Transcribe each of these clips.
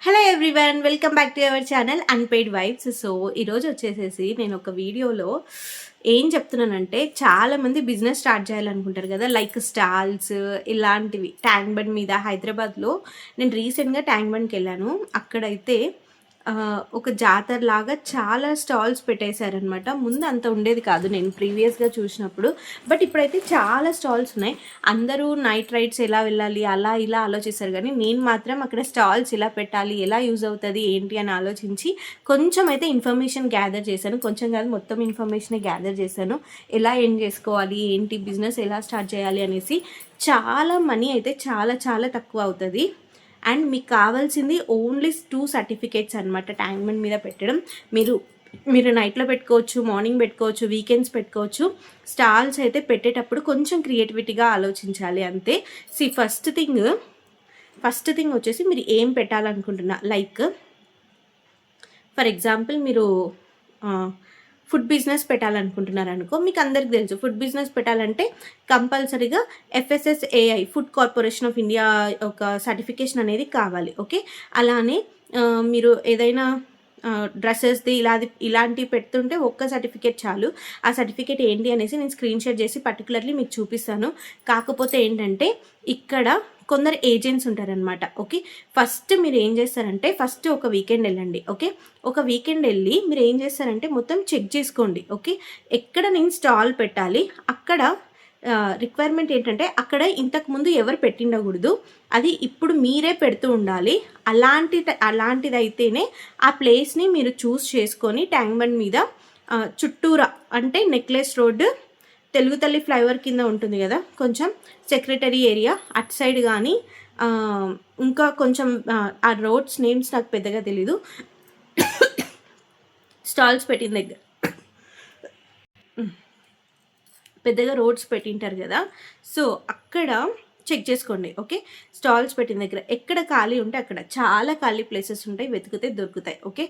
Hello everyone, welcome back to our channel unpaid vibes. So ఈరోజు వచ్చేసేసి నేను ఒక వీడియోలో ఏం చెప్తున్నానంటే, చాలామంది బిజినెస్ స్టార్ట్ చేయాలనుకుంటారు కదా, లైక్ స్టాల్స్ ఇలాంటివి. ట్యాంక్ బండ్ మీద హైదరాబాద్లో నేను రీసెంట్గా ట్యాంక్ బండ్కి వెళ్ళాను. అక్కడైతే ఒక జాతరలాగా చాలా స్టాల్స్ పెట్టేశారనమాట. ముందు అంత ఉండేది కాదు నేను ప్రీవియస్గా చూసినప్పుడు, బట్ ఇప్పుడైతే చాలా స్టాల్స్ ఉన్నాయి. అందరూ నైట్ రైడ్స్ ఎలా వెళ్ళాలి అలా ఇలా ఆలోచిస్తారు, కానీ నేను మాత్రం అక్కడ స్టాల్స్ ఎలా పెట్టాలి, ఎలా యూజ్ అవుతుంది ఏంటి అని ఆలోచించి కొంచెం అయితే ఇన్ఫర్మేషన్ గ్యాదర్ చేశాను. కొంచెం కాదు, మొత్తం ఇన్ఫర్మేషన్ గ్యాదర్ చేశాను. ఎలా ఏం చేసుకోవాలి, ఏంటి బిజినెస్ ఎలా స్టార్ట్ చేయాలి అనేసి. చాలా మనీ అయితే చాలా చాలా తక్కువ అవుతుంది. అండ్ మీకు కావాల్సింది ఓన్లీ 2 సర్టిఫికేట్స్ అనమాట. ట్యాంక్ బండ్ మీద పెట్టడం మీరు నైట్లో పెట్టుకోవచ్చు, మార్నింగ్ పెట్టుకోవచ్చు, వీకెండ్స్ పెట్టుకోవచ్చు. స్టాల్స్ అయితే పెట్టేటప్పుడు కొంచెం క్రియేటివిటీగా ఆలోచించాలి అంతే. ఫస్ట్ థింగ్ వచ్చేసి మీరు ఏం పెట్టాలనుకుంటున్నా, లైక్ ఫర్ ఎగ్జాంపుల్ మీరు ఫుడ్ బిజినెస్ పెట్టాలనుకుంటున్నారు అనుకో. మీకు అందరికి తెలుసు, ఫుడ్ బిజినెస్ పెట్టాలంటే కంపల్సరీగా FSSAI, food corporation of India ఒక సర్టిఫికేషన్ అనేది కావాలి. ఓకే, అలానే మీరు ఏదైనా డ్రెస్సెస్ది ఇలాంటివి పెడుతుంటే ఒక్క సర్టిఫికేట్ చాలు. ఆ సర్టిఫికేట్ ఏంటి అనేసి నేను స్క్రీన్ షాట్ చేసి పర్టికులర్లీ మీకు చూపిస్తాను. కాకపోతే ఏంటంటే ఇక్కడ కొందరు ఏజెంట్స్ ఉంటారనమాట. ఓకే, ఫస్ట్ మీరు ఏం చేస్తారంటే, ఫస్ట్ ఒక వీకెండ్ వెళ్ళండి. ఓకే, ఒక వీకెండ్ వెళ్ళి మీరు ఏం చేస్తారంటే మొత్తం చెక్ చేసుకోండి. ఓకే, ఎక్కడ నేను స్టాల్ పెట్టాలి, అక్కడ రిక్వైర్మెంట్ ఏంటంటే అక్కడ ఇంతకుముందు ఎవరు పెట్టిండకూడదు, అది ఇప్పుడు మీరే పెడుతూ ఉండాలి. అలాంటిదైతేనే ఆ ప్లేస్ని మీరు చూస్ చేసుకొని ట్యాంక్ బండ్ మీద చుట్టూరా, అంటే నెక్లెస్ రోడ్, తెలుగు తల్లి ఫ్లైఓవర్ కింద ఉంటుంది కదా, కొంచెం సెక్రటరీ ఏరియా అటు సైడ్ కానీ, ఇంకా కొంచెం ఆ రోడ్స్ నేమ్స్ నాకు పెద్దగా తెలీదు, స్టాల్స్ పెట్టిన దగ్గర పెద్దగా రోడ్స్ పెట్టింటారు కదా, సో అక్కడ చెక్ చేసుకోండి. ఓకే, స్టాల్స్ పెట్టిన దగ్గర ఎక్కడ ఖాళీ ఉంటే అక్కడ, చాలా ఖాళీ ప్లేసెస్ ఉంటాయి, వెతికితే దొరుకుతాయి. Okay,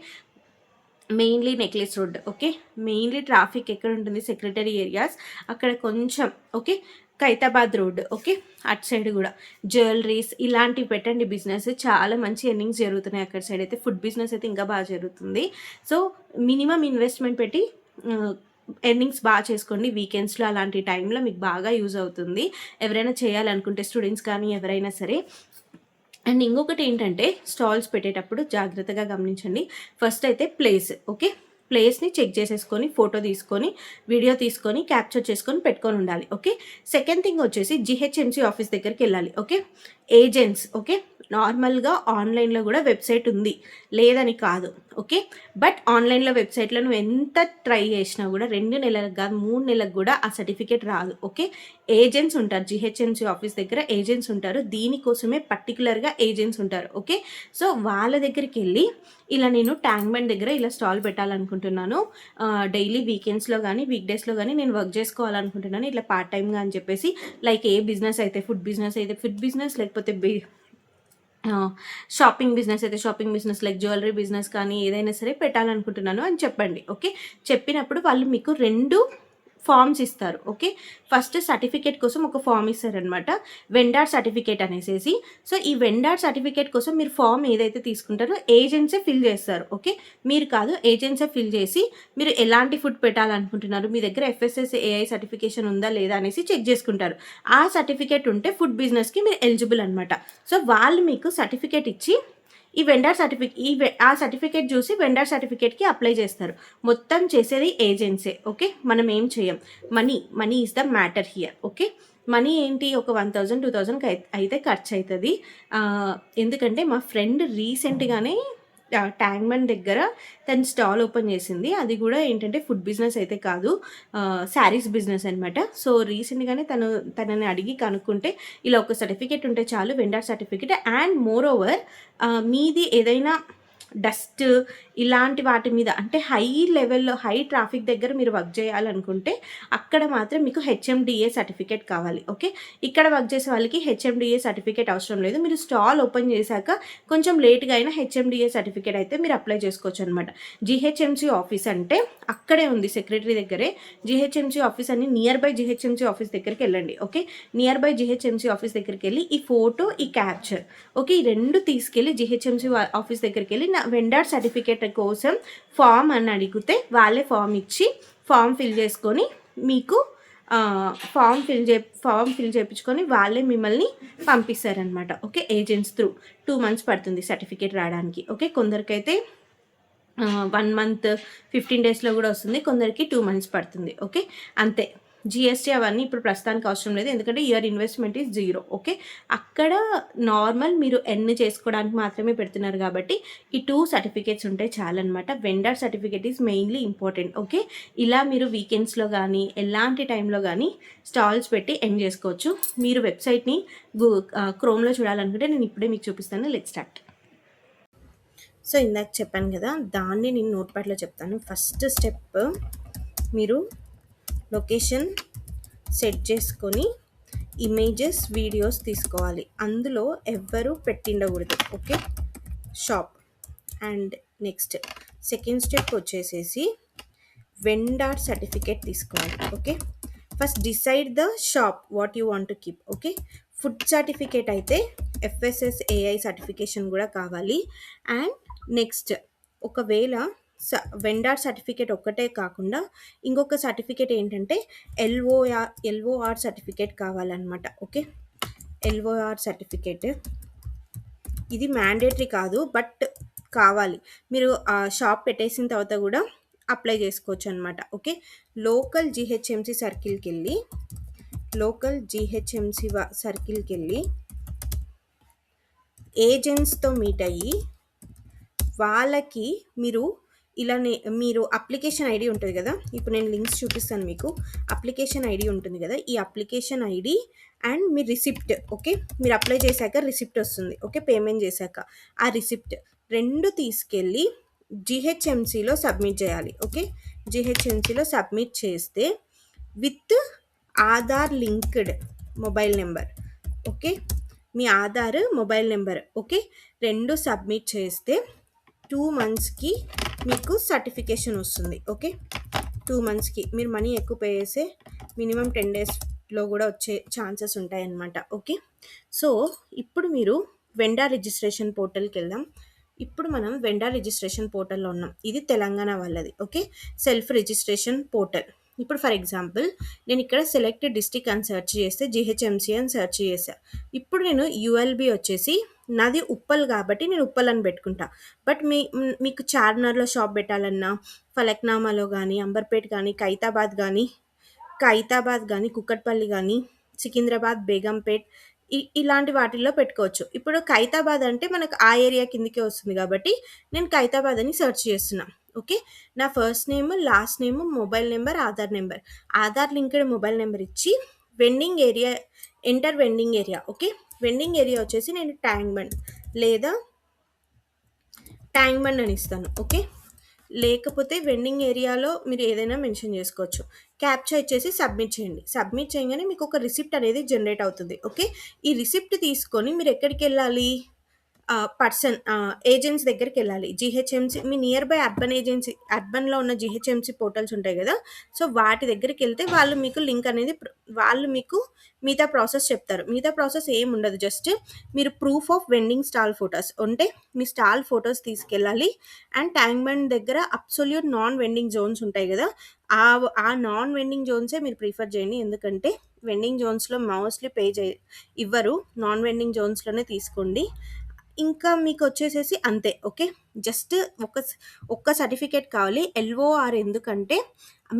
mainly necklace road. Okay, mainly traffic ఎక్కడ ఉంటుంది, సెక్రటరీ ఏరియాస్ అక్కడ కొంచెం. Okay, Khairatabad road. ఓకే, అటు సైడ్ కూడా జ్యువెలరీస్ ఇలాంటివి పెట్టండి. బిజినెస్ చాలా మంచి ఎర్నింగ్స్ జరుగుతున్నాయి అక్కడ సైడ్ అయితే. ఫుడ్ బిజినెస్ అయితే ఇంకా బాగా జరుగుతుంది. సో మినిమం ఇన్వెస్ట్మెంట్ పెట్టి ఎర్నింగ్స్ బాగా చేసుకోండి. వీకెండ్స్లో అలాంటి టైంలో మీకు బాగా యూజ్ అవుతుంది, ఎవరైనా చేయాలనుకుంటే, స్టూడెంట్స్ కానీ ఎవరైనా సరే. అండ్ ఇంకొకటి ఏంటంటే, స్టాల్స్ పెట్టేటప్పుడు జాగ్రత్తగా గమనించండి. ఫస్ట్ అయితే ప్లేస్. ఓకే, ప్లేస్ని చెక్ చేసేసుకొని, ఫోటో తీసుకొని, వీడియో తీసుకొని, క్యాప్చర్ చేసుకొని పెట్టుకొని ఉండాలి. ఓకే, సెకండ్ థింగ్ వచ్చేసి GHMC ఆఫీస్ దగ్గరికి వెళ్ళాలి. Okay, agents. ఓకే, నార్మల్గా ఆన్లైన్లో కూడా వెబ్సైట్ ఉంది, లేదని కాదు. ఓకే, బట్ ఆన్లైన్లో వెబ్సైట్లో నువ్వు ఎంత ట్రై చేసినా కూడా 2 నెలలకు కాదు 3 నెలలకు కూడా ఆ సర్టిఫికేట్ రాదు. ఓకే, ఏజెంట్స్ ఉంటారు, GHMC ఆఫీస్ దగ్గర ఏజెంట్స్ ఉంటారు, దీనికోసమే పర్టికులర్గా ఏజెంట్స్ ఉంటారు. ఓకే, సో వాళ్ళ దగ్గరికి వెళ్ళి, ఇలా నేను ట్యాంక్ బండ్ దగ్గర ఇలా స్టాల్ పెట్టాలనుకుంటున్నాను, డైలీ వీకెండ్స్లో కానీ వీక్డేస్లో కానీ నేను వర్క్ చేసుకోవాలనుకుంటున్నాను, ఇట్లా పార్ట్ టైమ్గా అని చెప్పేసి. లైక్ ఏ బిజినెస్ అయితే ఫుడ్ బిజినెస్, లేకపోతే షాపింగ్ బిజినెస్ అయితే shopping business, like jewellery business కానీ ఏదైనా సరే పెట్టాలనుకుంటున్నాను అని చెప్పండి. ఓకే, చెప్పినప్పుడు వాళ్ళు మీకు 2 ఫామ్స్ ఇస్తారు. ఓకే, ఫస్ట్ సర్టిఫికేట్ కోసం ఒక ఫామ్ ఇస్తారనమాట, వెండార్ సర్టిఫికేట్ అనేసి. సో ఈ వెండార్ సర్టిఫికేట్ కోసం మీరు ఫామ్ ఏదైతే తీసుకుంటారో ఏజెంట్సే ఫిల్ చేస్తారు. ఓకే, మీరు కాదు, ఏజెంట్సే ఫిల్ చేసి మీరు ఎలాంటి ఫుడ్ పెట్టాలనుకుంటున్నారు, మీ దగ్గర FSSAI సర్టిఫికేషన్ ఉందా లేదా అనేసి చెక్ చేసుకుంటారు. ఆ సర్టిఫికేట్ ఉంటే ఫుడ్ బిజినెస్కి మీరు ఎలిజిబుల్ అనమాట. సో వాళ్ళు మీకు సర్టిఫికేట్ ఇచ్చి ఈ వెండర్ ఆ సర్టిఫికేట్ చూసి వెండర్ సర్టిఫికేట్కి అప్లై చేస్తారు. మొత్తం చేసేది ఏజెన్సీ. ఓకే, మనం ఏం చేయం. Money is the matter here. Okay, money ఏంటి, ఒక 1000-2000 అయితే ఖర్చు అవుతుంది. ఎందుకంటే మా ఫ్రెండ్ రీసెంట్గానే ట్యాంక్ బండ్ దగ్గర తను స్టాల్ ఓపెన్ చేసింది. అది కూడా ఏంటంటే ఫుడ్ బిజినెస్ అయితే కాదు, శారీస్ బిజినెస్ అనమాట. సో రీసెంట్గానే తనని అడిగి కనుక్కుంటే, ఇలా ఒక సర్టిఫికేట్ ఉంటే చాలు, vendor certificate. And more over మీది ఏదైనా డస్ట్ ఇలాంటి వాటి మీద అంటే హై లెవెల్‌లో హై ట్రాఫిక్ దగ్గర మీరు వర్క్ చేయాలనుకుంటే అక్కడ మాత్రం మీకు హెచ్ఎండిఏ సర్టిఫికేట్ కావాలి. ఓకే. ఇక్కడ వర్క్ చేసే వాళ్ళకి హెచ్ఎండిఏ సర్టిఫికేట్ అవసరం లేదు. మీరు స్టాల్ ఓపెన్ చేశాక కొంచెం లేట్‌గా అయినా హెచ్ఎండిఏ సర్టిఫికేట్ అయితే మీరు అప్లై చేసుకోవచ్చనమాట. జీహెచ్ఎంసీ ఆఫీస్ అంటే అక్కడే ఉంది సెక్రటరీ దగ్గరే. జీహెచ్ఎంసీ ఆఫీస్ అని నియర్ బై జీహెచ్ఎంసీ ఆఫీస్ దగ్గరికెళ్ళండి. Okay. Near by GHMC office దగ్గరికెళ్ళి ఈ ఫోటో, ఈ క్యాప్చర్ ఓకే. ఈ 2 తీసుకెళ్ళి జీహెచ్ఎంసీ ఆఫీస్ దగ్గరికెళ్ళి నా వెండర్ సర్టిఫికేట్ కోసం ఫామ్ అని అడిగితే వాళ్ళే ఫామ్ ఇచ్చి ఫామ్ ఫిల్ చేసుకొని మీకు ఫామ్ ఫిల్ చేయించుకొని వాళ్ళే మిమ్మల్ని పంపిస్తారనమాట. ఓకే. ఏజెంట్స్ త్రూ 2 మంత్స్ పడుతుంది సర్టిఫికేట్ రావడానికి. ఓకే. కొందరికైతే 1 మంత్ 15 డేస్‌లో కూడా వస్తుంది. కొందరికి 2 మంత్స్ పడుతుంది. ఓకే. అంతే. జీఎస్టీ అవన్నీ ఇప్పుడు ప్రస్తుతానికి అవసరం లేదు. ఎందుకంటే యువర్ ఇన్వెస్ట్‌మెంట్ ఈజ్ 0. ఓకే. అక్కడ నార్మల్ మీరు ఎర్న్ చేసుకోవడానికి మాత్రమే పెడుతున్నారు కాబట్టి ఈ 2 సర్టిఫికేట్స్ ఉంటే చాలన్నమాట. Vendor certificate is mainly important. Okay. ఇలా మీరు వీకెండ్స్‌లో గానీ, ఎలాంటి టైంలో గానీ స్టాల్స్ పెట్టి ఎర్న్ చేసుకోవచ్చు. మీరు వెబ్‌సైట్‌ని క్రోమ్‌లో చూడాలనుకుంటే నేను ఇప్పుడే మీకు చూపిస్తాను. Let's start. సో ఇందాక చెప్పాను కదా, దాన్ని నేను నోట్‌ప్యాడ్‌లో చెప్తాను. ఫస్ట్ స్టెప్ మీరు లొకేషన్ సెట్ చేసుకొని ఇమేజెస్, వీడియోస్ తీసుకోవాలి. అందులో ఎవ్వరు పెట్టిండకూడదు. Okay. Shop. And next second step వచ్చేసేసి వెండర్ సర్టిఫికేట్ తీసుకోవాలి. Okay. First decide the shop what you want to keep. Okay. Food certificate అయితే FSSAI సర్టిఫికేషన్ కూడా కావాలి. అండ్ నెక్స్ట్ ఒకవేళ వెండర్ సర్టిఫికేట్ ఒక్కటే కాకుండా ఇంకొక సర్టిఫికేట్ ఏంటంటే ఎల్ఓఆర్ సర్టిఫికేట్ కావాలన్నమాట. ఓకే. ఎల్ఓఆర్ సర్టిఫికేట్ ఇది మ్యాండేటరీ కాదు, బట్ కావాలి. మీరు షాప్ పెట్టేసిన తర్వాత కూడా అప్లై చేసుకోవచ్చు అనమాట. ఓకే. లోకల్ జీహెచ్ఎంసీ సర్కిల్కి వెళ్ళి ఏజెంట్స్తో మీట్ అయ్యి వాళ్ళకి మీరు అప్లికేషన్ ఐడి ఉంటుంది కదా, ఇప్పుడు నేను లింక్స్ చూపిస్తాను మీకు. అప్లికేషన్ ఐడి ఉంటుంది కదా, ఈ application ID and me receipt. Okay. మీరు అప్లై చేశాక రిసిప్ట్ వస్తుంది. ఓకే. పేమెంట్ చేశాక ఆ రిసిప్ట్ 2 తీసుకెళ్ళి జీహెచ్ఎంసీలో సబ్మిట్ చేయాలి. ఓకే. జీహెచ్ఎంసీలో సబ్మిట్ చేస్తే with Aadhaar linked mobile number. Okay. Me Aadhaar mobile number. Okay. 2 submit చేస్తే 2 మంత్స్కి మీకు సర్టిఫికేషన్ వస్తుంది. ఓకే. 2 మంత్స్కి మీరు మనీ ఎక్కువ పే చేస్తే మినిమం 10 డేస్లో కూడా వచ్చే ఛాన్సెస్ ఉంటాయన్నమాట. ఓకే. సో ఇప్పుడు మీరు వెండర్ రిజిస్ట్రేషన్ పోర్టల్కి వెళ్దాం. ఇప్పుడు మనం వెండర్ రిజిస్ట్రేషన్ పోర్టల్లో ఉన్నాం. ఇది తెలంగాణ వాళ్ళది. ఓకే. Self registration portal. ఇప్పుడు ఫర్ ఎగ్జాంపుల్ నేను ఇక్కడ సెలెక్ట్ డిస్ట్రిక్ట్ అని సెర్చ్ చేస్తే జీహెచ్ఎంసీ అని సెర్చ్ చేసా. ఇప్పుడు నేను యుఎల్బి వచ్చేసి నాది ఉప్పల్ కాబట్టి నేను ఉప్పల్ అని పెట్టుకుంటా. బట్ మీకు చార్మినార్లో షాప్ పెట్టాలన్నా, ఫలక్నామాలో కానీ, అంబర్పేట్ కానీ, ఖైతాబాద్ కానీ, కుక్కట్పల్లి కానీ, సికింద్రాబాద్, బేగంపేట్ ఇలాంటి వాటిల్లో పెట్టుకోవచ్చు. ఇప్పుడు ఖైతాబాద్ అంటే మనకు ఆ ఏరియా కిందకే వస్తుంది కాబట్టి నేను ఖైతాబాద్ అని సెర్చ్ చేస్తున్నా. ఓకే. నా first name, last name, mobile number, Aadhaar number, Aadhaar linked mobile number ఇచ్చి vending area, enter vending area. Okay. Vending area వచ్చేసి నేను ట్యాంక్ బండ్ అని ఇస్తాను. ఓకే. లేకపోతే వెండింగ్ ఏరియాలో మీరు ఏదైనా మెన్షన్ చేసుకోవచ్చు. క్యాప్చా ఇచ్చేసి సబ్మిట్ చేయండి. సబ్మిట్ చేయగానే మీకు ఒక రిసిప్ట్ అనేది జనరేట్ అవుతుంది. ఓకే. ఈ రిసిప్ట్ తీసుకొని మీరు ఎక్కడికి వెళ్ళాలి, ఏజెంట్స్ దగ్గరికి వెళ్ళాలి. జీహెచ్ఎంసీ మీ నియర్ బై అర్బన్లో ఉన్న జీహెచ్ఎంసీ పోర్టల్స్ ఉంటాయి కదా, సో వాటి దగ్గరికి వెళ్తే వాళ్ళు మీకు లింక్ అనేది వాళ్ళు మీకు మిగతా ప్రాసెస్ చెప్తారు. మిగతా ప్రాసెస్ ఏం ఉండదు. జస్ట్ మీరు proof of vending stall photos ఉంటే మీ స్టాల్ ఫొటోస్ తీసుకెళ్ళాలి. అండ్ ట్యాంక్ బండ్ దగ్గర అబ్సొల్యూట్ నాన్ వెండింగ్ జోన్స్ ఉంటాయి కదా, ఆ నాన్ వెండింగ్ జోన్సే మీరు ప్రిఫర్ చేయండి. ఎందుకంటే వెండింగ్ జోన్స్లో మోస్ట్లీ ఇవ్వరు. నాన్ వెండింగ్ జోన్స్లోనే తీసుకోండి. ఇంకా మీకు వచ్చేసేసి అంతే. ఓకే. జస్ట్ ఒక్క సర్టిఫికేట్ కావాలి. ఎల్ఓఆర్ ఎందుకంటే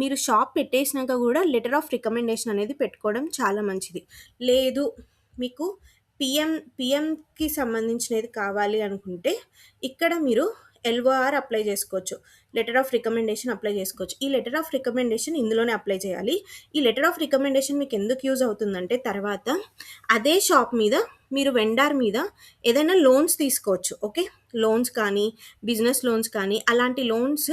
మీరు షాప్ పెట్టేసినాక కూడా లెటర్ ఆఫ్ రికమెండేషన్ అనేది పెట్టుకోవడం చాలా మంచిది. లేదు మీకు పిఎంకి సంబంధించినది కావాలి అనుకుంటే ఇక్కడ మీరు ఎల్ఓఆర్ అప్లై చేసుకోవచ్చు. లెటర్ ఆఫ్ రికమెండేషన్ అప్లై చేసుకోవచ్చు. ఈ లెటర్ ఆఫ్ రికమెండేషన్ ఇందులోనే అప్లై చేయాలి. ఈ లెటర్ ఆఫ్ రికమెండేషన్ మీకు ఎందుకు యూజ్ అవుతుందంటే తర్వాత అదే షాప్ మీద మీరు వెండార్ మీద ఏదైనా లోన్స్ తీసుకోవచ్చు. ఓకే, లోన్స్ కానీ బిజినెస్ లోన్స్ కానీ అలాంటి లోన్స్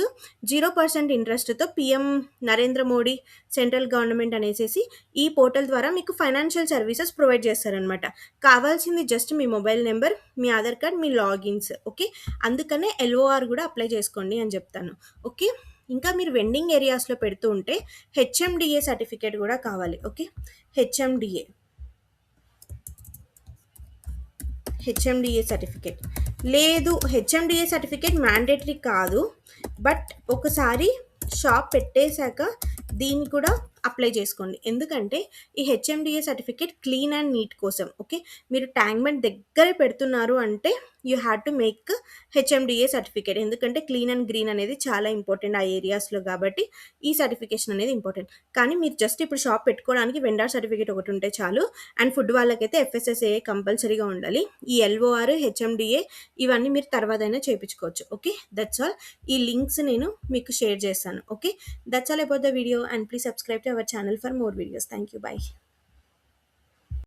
0% ఇంట్రెస్ట్తో PM Narendra Modi central government అనేసి ఈ పోర్టల్ ద్వారా మీకు ఫైనాన్షియల్ సర్వీసెస్ ప్రొవైడ్ చేస్తారనమాట. కావాల్సింది జస్ట్ మీ మొబైల్ నెంబర్, మీ ఆధార్ కార్డ్, మీ లాగిన్స్. ఓకే, అందుకనే ఎల్ఓఆర్ కూడా అప్లై చేసుకోండి అని చెప్తాను. ఓకే, ఇంకా మీరు వెండింగ్ ఏరియాస్లో పెడుతూ ఉంటే హెచ్ఎండిఏ సర్టిఫికేట్ కూడా కావాలి. ఓకే, హెచ్ఎండిఏ సర్టిఫికేట్ లేదు. హెచ్ఎండిఏ సర్టిఫికేట్ మ్యాండేటరీ కాదు, బట్ ఒకసారి షాప్ పెట్టేశాక దీన్ని కూడా అప్లై చేసుకోండి. ఎందుకంటే ఈ HMDA certificate clean and neat కోసం. ఓకే, మీరు ట్యాంక్ బండ్ దగ్గరే పెడుతున్నారు అంటే you have to make HMDA certificate. ఎందుకంటే క్లీన్ అండ్ గ్రీన్ అనేది చాలా ఇంపార్టెంట్ ఆ ఏరియాస్లో, కాబట్టి ఈ సర్టిఫికేషన్ అనేది ఇంపార్టెంట్. కానీ మీరు జస్ట్ ఇప్పుడు షాప్ పెట్టుకోవడానికి వెండార్ సర్టిఫికేట్ ఒకటి ఉంటే చాలు. అండ్ ఫుడ్ వాళ్ళకైతే ఎఫ్ఎస్ఎస్ఏ కంపల్సరీగా ఉండాలి. ఈ ఎల్ఓఆర్, హెచ్ఎండిఏ ఇవన్నీ మీరు తర్వాత అయినా చేయించుకోవచ్చు. Okay, that's all. ఈ లింక్స్ నేను మీకు షేర్ చేస్తాను. Okay, that's all about the video, and please subscribe to our channel for more videos. Thank you, by.